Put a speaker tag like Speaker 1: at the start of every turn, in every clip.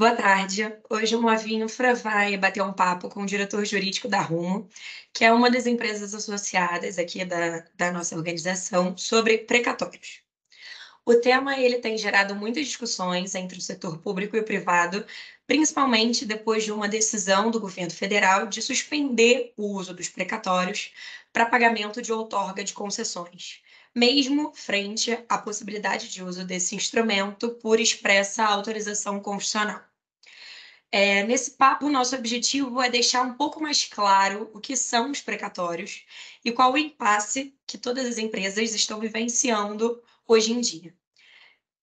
Speaker 1: Boa tarde. Hoje o Moavinho vai bater um papo com o diretor jurídico da Rumo, que é uma das empresas associadas aqui da nossa organização, sobre precatórios. O tema ele tem gerado muitas discussões entre o setor público e o privado, principalmente depois de uma decisão do governo federal de suspender o uso dos precatórios para pagamento de outorga de concessões, mesmo frente à possibilidade de uso desse instrumento por expressa autorização constitucional. Nesse papo, o nosso objetivo é deixar um pouco mais claro o que são os precatórios e qual o impasse que todas as empresas estão vivenciando hoje em dia.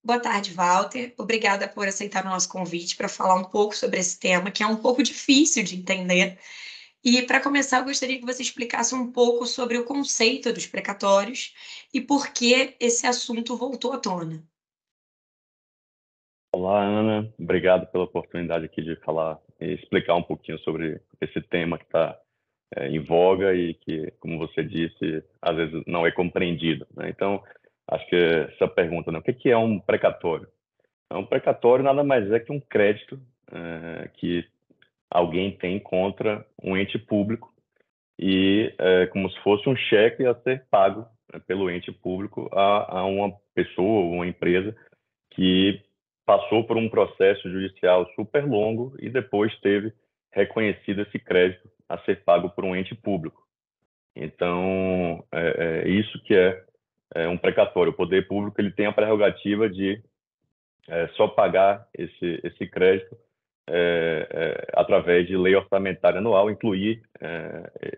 Speaker 1: Boa tarde, Walter. Obrigada por aceitar o nosso convite para falar um pouco sobre esse tema, que é um pouco difícil de entender. E, para começar, eu gostaria que você explicasse um pouco sobre o conceito dos precatórios e por que esse assunto voltou à tona.
Speaker 2: Olá, Ana. Obrigado pela oportunidade aqui de falar e explicar um pouquinho sobre esse tema que está em voga e que, como você disse, às vezes não é compreendido, né? Então, acho que essa pergunta, né? O que é um precatório? Um precatório nada mais é que um crédito que alguém tem contra um ente público e como se fosse um cheque a ser pago, né, pelo ente público a uma pessoa ou uma empresa que passou por um processo judicial super longo e depois teve reconhecido esse crédito a ser pago por um ente público. Então, é isso que é um precatório. O poder público ele tem a prerrogativa de só pagar esse crédito através de lei orçamentária anual, incluir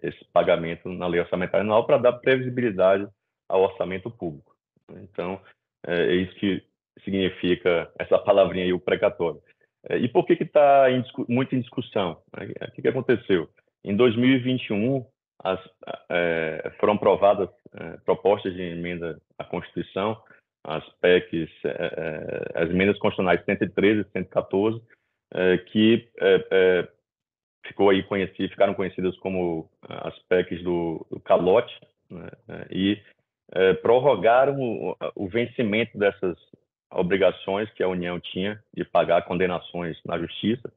Speaker 2: esse pagamento na lei orçamentária anual para dar previsibilidade ao orçamento público. Então, é isso que significa essa palavrinha aí, o precatório. E por que está muito em discussão? O que aconteceu? Em 2021, foram aprovadas propostas de emenda à Constituição, as PECs, as emendas constitucionais 113 e 114, que ficaram conhecidas como as PECs do calote, né, e prorrogaram o vencimento dessas obrigações que a União tinha de pagar condenações na justiça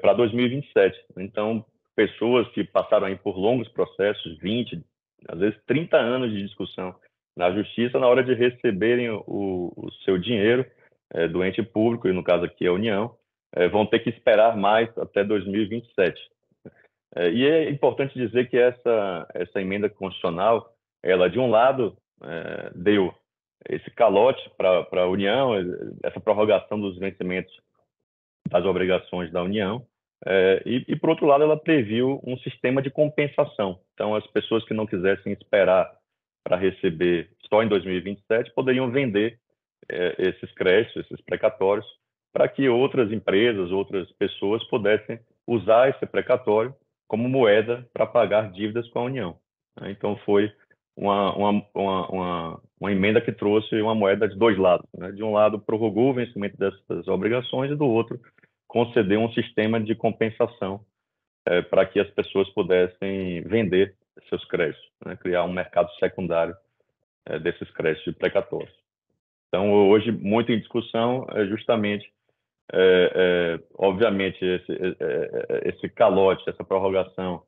Speaker 2: para 2027. Então, pessoas que passaram aí por longos processos, 20, às vezes 30 anos de discussão na justiça, na hora de receberem o seu dinheiro do ente público, e no caso aqui a União, vão ter que esperar mais até 2027. E é importante dizer que essa emenda constitucional, ela, de um lado, deu esse calote para a União, essa prorrogação dos vencimentos das obrigações da União, por outro lado, ela previu um sistema de compensação. Então, as pessoas que não quisessem esperar para receber só em 2027 poderiam vender esses créditos, esses precatórios, para que outras empresas, outras pessoas pudessem usar esse precatório como moeda para pagar dívidas com a União. Então, foi uma emenda que trouxe uma moeda de dois lados, né? De um lado, prorrogou o vencimento dessas obrigações e do outro, concedeu um sistema de compensação para que as pessoas pudessem vender seus créditos, né? Criar um mercado secundário desses créditos de precatórios. Então, hoje, muito em discussão é justamente, obviamente, esse calote, essa prorrogação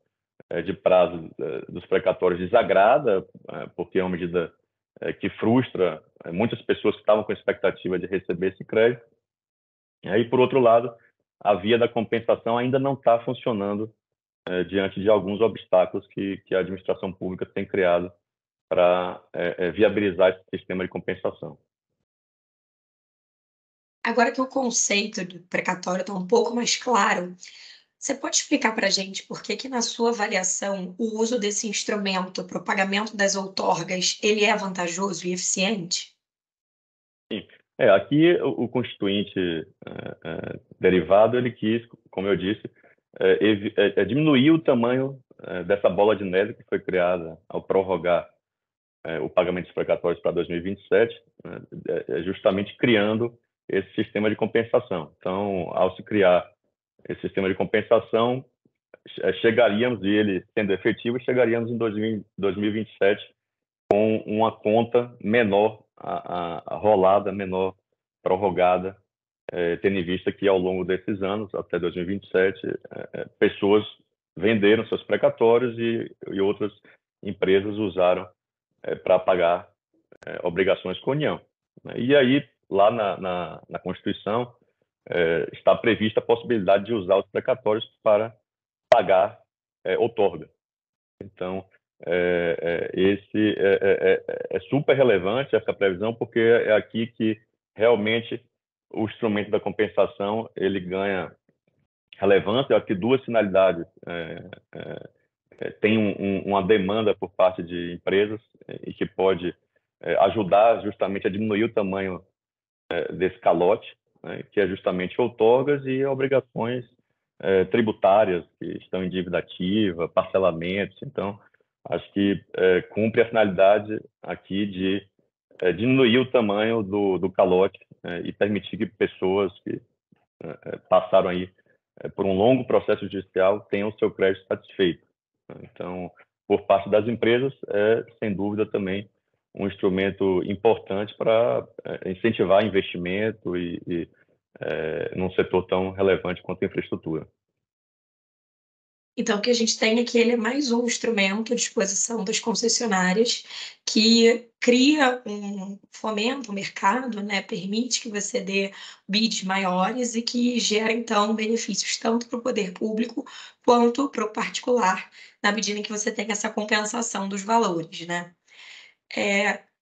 Speaker 2: de prazo dos precatórios desagrada, porque é uma medida que frustra muitas pessoas que estavam com expectativa de receber esse crédito. E aí, por outro lado, a via da compensação ainda não está funcionando diante de alguns obstáculos que a administração pública tem criado para viabilizar esse sistema de compensação.
Speaker 1: Agora que o conceito do precatório está um pouco mais claro, você pode explicar para a gente por que, na sua avaliação, o uso desse instrumento para o pagamento das outorgas ele é vantajoso e eficiente?
Speaker 2: Sim. Aqui o constituinte derivado, ele quis, como eu disse, diminuir o tamanho dessa bola de neve que foi criada ao prorrogar o pagamento dos precatórios para 2027, né, justamente criando esse sistema de compensação. Então, ao se criar esse sistema de compensação, chegaríamos, e ele sendo efetivo, chegaríamos em 2027 com uma conta menor, a rolada menor, prorrogada, tendo em vista que ao longo desses anos, até 2027, pessoas venderam seus precatórios e outras empresas usaram para pagar obrigações com a União. E aí, lá na Constituição, está prevista a possibilidade de usar os precatórios para pagar outorga. Então, esse é super relevante, essa previsão, porque é aqui que realmente o instrumento da compensação ele ganha relevância. Eu acho que duas finalidades. Tem uma demanda por parte de empresas e que pode ajudar justamente a diminuir o tamanho desse calote, né, que é justamente outorgas e obrigações tributárias que estão em dívida ativa, parcelamentos. Então, acho que cumpre a finalidade aqui de diminuir o tamanho do calote e permitir que pessoas que passaram aí por um longo processo judicial tenham o seu crédito satisfeito. Então, por parte das empresas, sem dúvida também um instrumento importante para incentivar investimento e num setor tão relevante quanto a infraestrutura.
Speaker 1: Então, o que a gente tem aqui, ele é mais um instrumento à disposição das concessionárias que cria fomenta o mercado, né, permite que você dê bids maiores e que gera, então, benefícios tanto para o poder público quanto para o particular, na medida em que você tem essa compensação dos valores, né?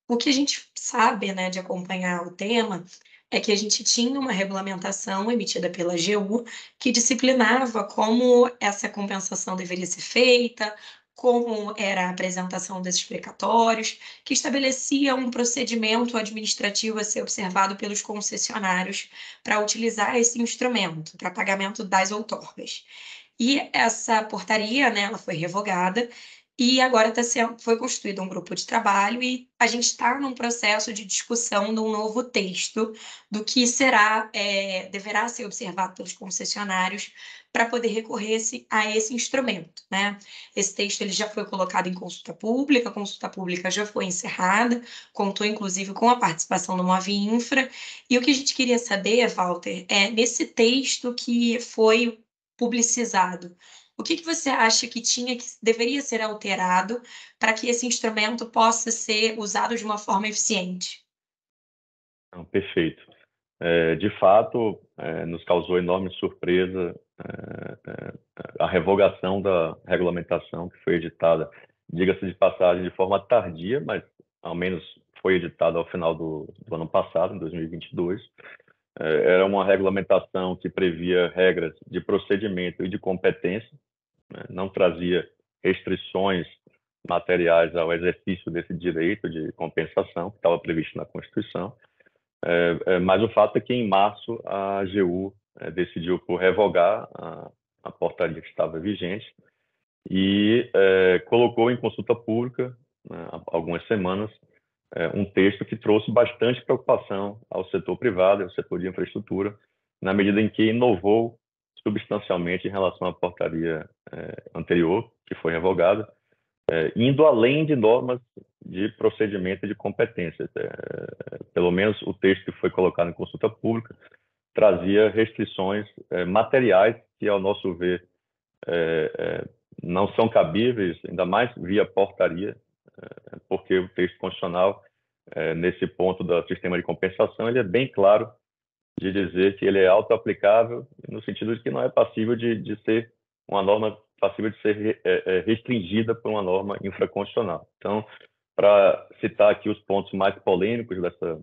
Speaker 1: O que a gente sabe, né, de acompanhar o tema, é que a gente tinha uma regulamentação emitida pela AGU que disciplinava como essa compensação deveria ser feita, como era a apresentação desses precatórios, que estabelecia um procedimento administrativo a ser observado pelos concessionários para utilizar esse instrumento para pagamento das outorgas. E essa portaria, né, ela foi revogada e agora foi constituído um grupo de trabalho e a gente está num processo de discussão de um novo texto do que deverá ser observado pelos concessionários para poder recorrer a esse instrumento, né? Esse texto ele já foi colocado em consulta pública já foi encerrada, contou inclusive com a participação do Movinfra, e o que a gente queria saber, Walter, nesse texto que foi publicizado, o que você acha que deveria ser alterado para que esse instrumento possa ser usado de uma forma eficiente?
Speaker 2: Não, perfeito. De fato, nos causou enorme surpresa a revogação da regulamentação que foi editada, diga-se de passagem, de forma tardia, mas ao menos foi editada ao final do ano passado, em 2022. Era uma regulamentação que previa regras de procedimento e de competência, né? Não trazia restrições materiais ao exercício desse direito de compensação que estava previsto na Constituição. Mas o fato é que em março a AGU decidiu por revogar a portaria que estava vigente e colocou em consulta pública, né, há algumas semanas, um texto que trouxe bastante preocupação ao setor privado, ao setor de infraestrutura, na medida em que inovou substancialmente em relação à portaria anterior, que foi revogada, indo além de normas de procedimento e de competência. Pelo menos o texto que foi colocado em consulta pública trazia restrições materiais que, ao nosso ver, não são cabíveis, ainda mais via portaria, porque o texto constitucional, nesse ponto do sistema de compensação, ele é bem claro de dizer que ele é auto-aplicável, no sentido de que não é passível de ser uma norma passível de ser restringida por uma norma infraconstitucional. Então, para citar aqui os pontos mais polêmicos dessa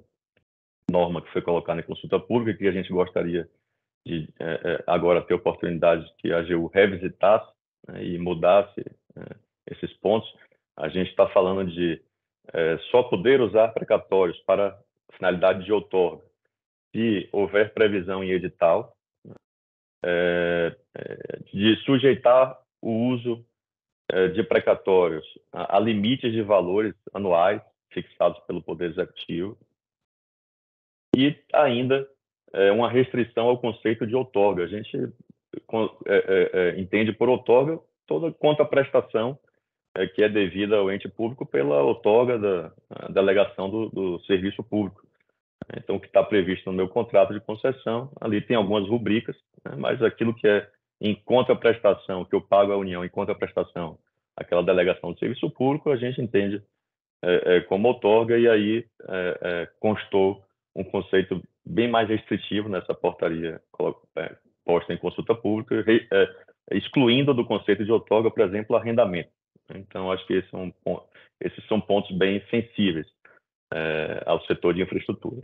Speaker 2: norma que foi colocada em consulta pública, que a gente gostaria de agora ter oportunidade que a AGU revisitasse, né, e mudasse esses pontos. A gente está falando de só poder usar precatórios para finalidade de outorga se houver previsão em edital, de sujeitar o uso de precatórios a limites de valores anuais fixados pelo Poder Executivo e ainda uma restrição ao conceito de outorga. A gente entende por outorga toda contraprestação que é devida ao ente público pela outorga da delegação do serviço público. Então, o que está previsto no meu contrato de concessão, ali tem algumas rubricas, né, mas aquilo que é em contraprestação, que eu pago à União em contraprestação, aquela delegação de serviço público, a gente entende como outorga, e aí constou um conceito bem mais restritivo nessa portaria posta em consulta pública, excluindo do conceito de outorga, por exemplo, arrendamento. Então, acho que esses são pontos bem sensíveis ao setor de infraestrutura.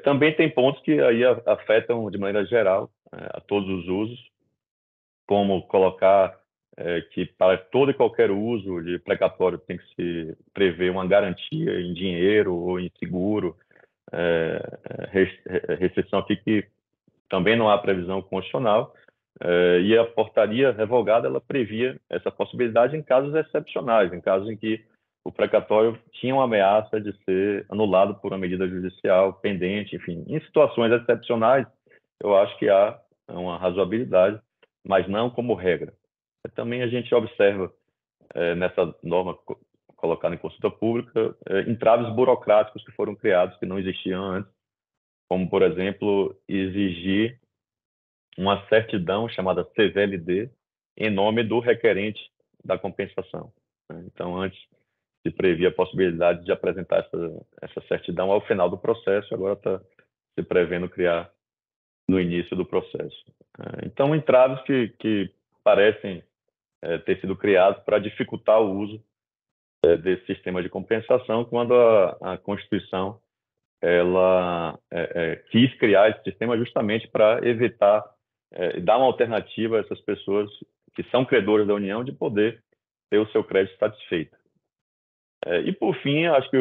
Speaker 2: Também tem pontos que aí afetam de maneira geral a todos os usos, como colocar que para todo e qualquer uso de precatório tem que se prever uma garantia em dinheiro ou em seguro, restrição aqui que também não há previsão constitucional, e a portaria revogada ela previa essa possibilidade em casos excepcionais, em casos em que o precatório tinha uma ameaça de ser anulado por uma medida judicial pendente, enfim, em situações excepcionais, eu acho que há uma razoabilidade, mas não como regra. Também a gente observa nessa norma colocada em consulta pública entraves burocráticos que foram criados que não existiam antes, como, por exemplo, exigir uma certidão chamada CVLD em nome do requerente da compensação. Então, antes se previa a possibilidade de apresentar essa certidão ao final do processo, agora está se prevendo criar no início do processo. Então, entraves que parecem ter sido criados para dificultar o uso desse sistema de compensação, quando a Constituição ela quis criar esse sistema justamente para evitar e dar uma alternativa a essas pessoas que são credores da União de poder ter o seu crédito satisfeito. E, por fim, acho que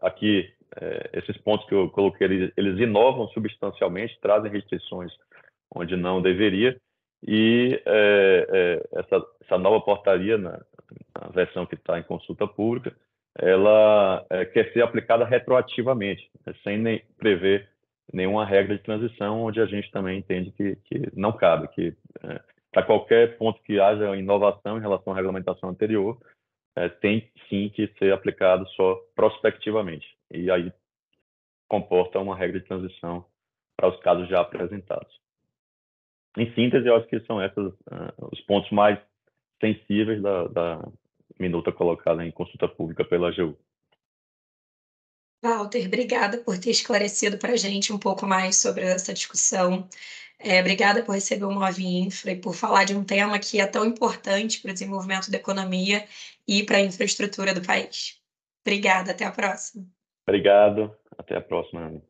Speaker 2: aqui esses pontos que eu coloquei, eles inovam substancialmente, trazem restrições onde não deveria, e essa nova portaria, na versão que está em consulta pública, ela quer ser aplicada retroativamente, sem nem prever nenhuma regra de transição, onde a gente também entende que não cabe, que para qualquer ponto que haja inovação em relação à regulamentação anterior, tem sim que ser aplicado só prospectivamente, e aí comporta uma regra de transição para os casos já apresentados. Em síntese, eu acho que são esses os pontos mais sensíveis da minuta colocada em consulta pública pela AGU.
Speaker 1: Walter, obrigada por ter esclarecido para a gente um pouco mais sobre essa discussão. Obrigada por receber o Move Infra e por falar de um tema que é tão importante para o desenvolvimento da economia e para a infraestrutura do país. Obrigada, até a próxima.
Speaker 2: Obrigado, até a próxima.